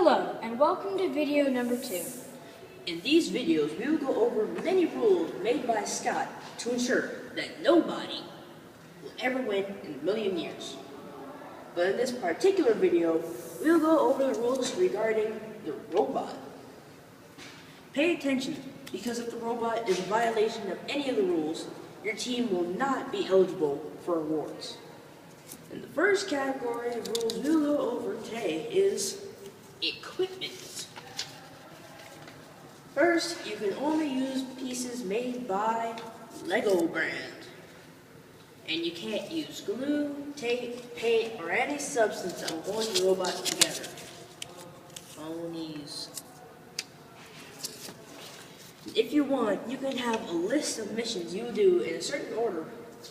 Hello, and welcome to video number 2. In these videos, we will go over many rules made by Scott to ensure that nobody will ever win in a million years. But in this particular video, we will go over the rules regarding the robot. Pay attention, because if the robot is a violation of any of the rules, your team will not be eligible for awards. And the first category of rules we will go over today is equipment. First, you can only use pieces made by Lego brand. And you can't use glue, tape, paint, or any substance that will hold your robot together. Only use. If you want, you can have a list of missions you do in a certain order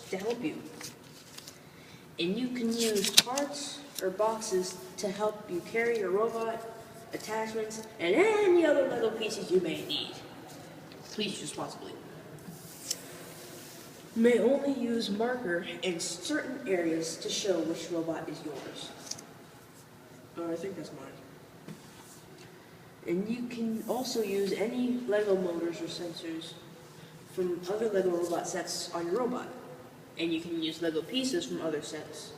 to help you. And you can use parts or boxes to help you carry your robot, attachments, and any other Lego pieces you may need. Please use responsibly. You may only use marker in certain areas to show which robot is yours. I think that's mine. And you can also use any Lego motors or sensors from other Lego robot sets on your robot. And you can use Lego pieces from other sets.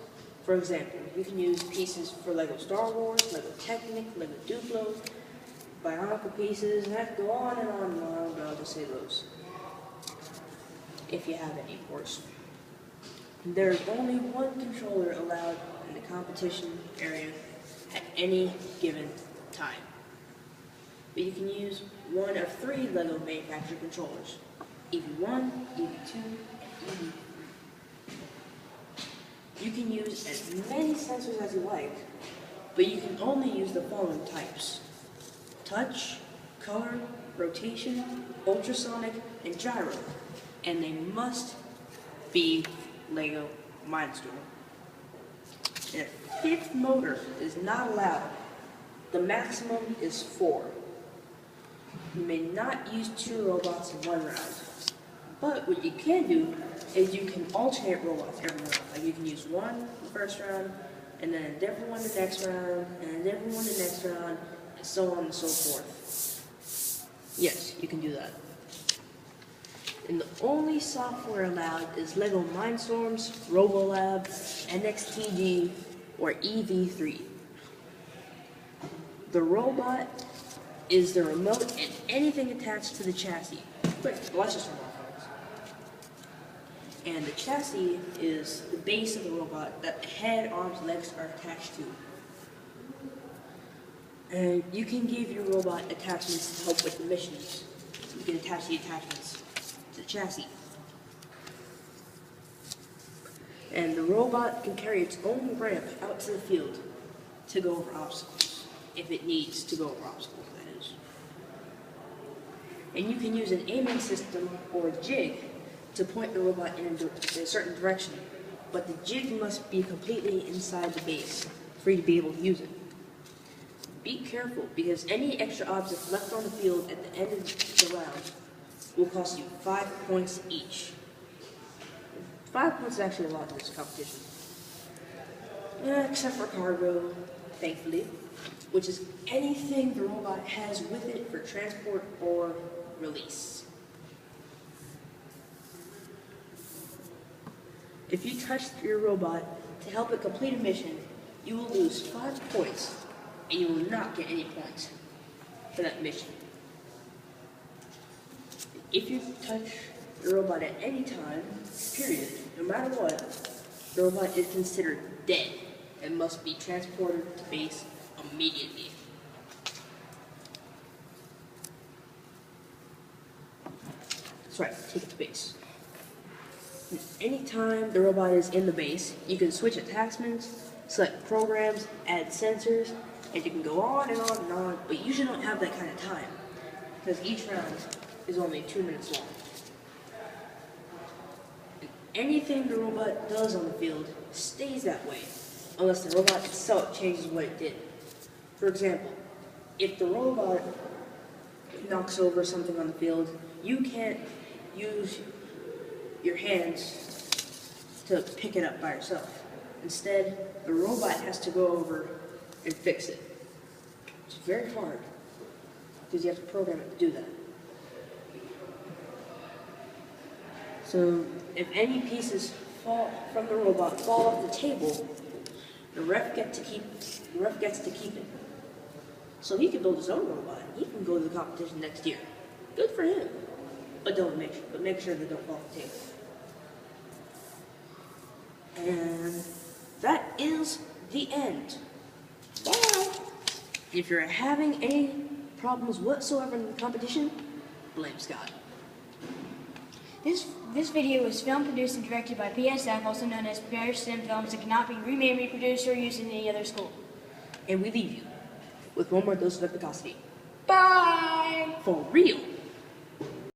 For example, you can use pieces for Lego Star Wars, Lego Technic, Lego Duplo, Bionicle pieces, and I could go on and on and on, but I'll just say those. If you have any, of course. There's only one controller allowed in the competition area at any given time. But you can use one of 3 Lego manufactured controllers. EV1, EV2, and EV3. You can use as many sensors as you like, but you can only use the following types: touch, color, rotation, ultrasonic, and gyro. And they must be Lego Mindstorm. And a 5th motor is not allowed. The maximum is 4. You may not use 2 robots in one round. But what you can do is you can alternate robots every round. Like you can use one the first round, and then a different one the next round, and a different one the next round, and so on and so forth. Yes, you can do that. And the only software allowed is Lego Mindstorms, RoboLab, NXTG, or EV3. The robot is the remote and anything attached to the chassis. Quick, let's just turn off. And the chassis is the base of the robot that the head, arms, legs are attached to. And you can give your robot attachments to help with the missions. You can attach the attachments to the chassis. And the robot can carry its own ramp out to the field to go over obstacles, if it needs to go over obstacles, that is. And you can use an aiming system or a jig to point the robot in a certain direction, but the jig must be completely inside the base for you to be able to use it. Be careful, because any extra objects left on the field at the end of the round will cost you 5 points each. 5 points is actually a lot in this competition. Except for cargo, thankfully, which is anything the robot has with it for transport or release. If you touch your robot to help it complete a mission, you will lose 5 points, and you will not get any points for that mission. If you touch the robot at any time, period, no matter what, the robot is considered dead and must be transported to base immediately. That's right, take it to base. Anytime the robot is in the base, you can switch attachments, select programs, add sensors, and you can go on and on and on, but you usually don't have that kind of time, because each round is only 2 minutes long. And anything the robot does on the field stays that way, unless the robot itself changes what it did. For example, if the robot knocks over something on the field, you can't use your hands to pick it up by yourself. Instead, the robot has to go over and fix it. It's very hard because you have to program it to do that. So if any pieces fall from the robot, fall off the table, the ref gets to keep it. So he can build his own robot. He can go to the competition next year. Good for him. But make sure they don't fall off the table. And that is the end. Bye. If you're having any problems whatsoever in the competition, blame Scott. This video was filmed, produced, and directed by PSF, also known as Paris Sim Films, and cannot be remade, reproduced, or used in any other school. And we leave you with one more dose of epicosity. Bye! For real.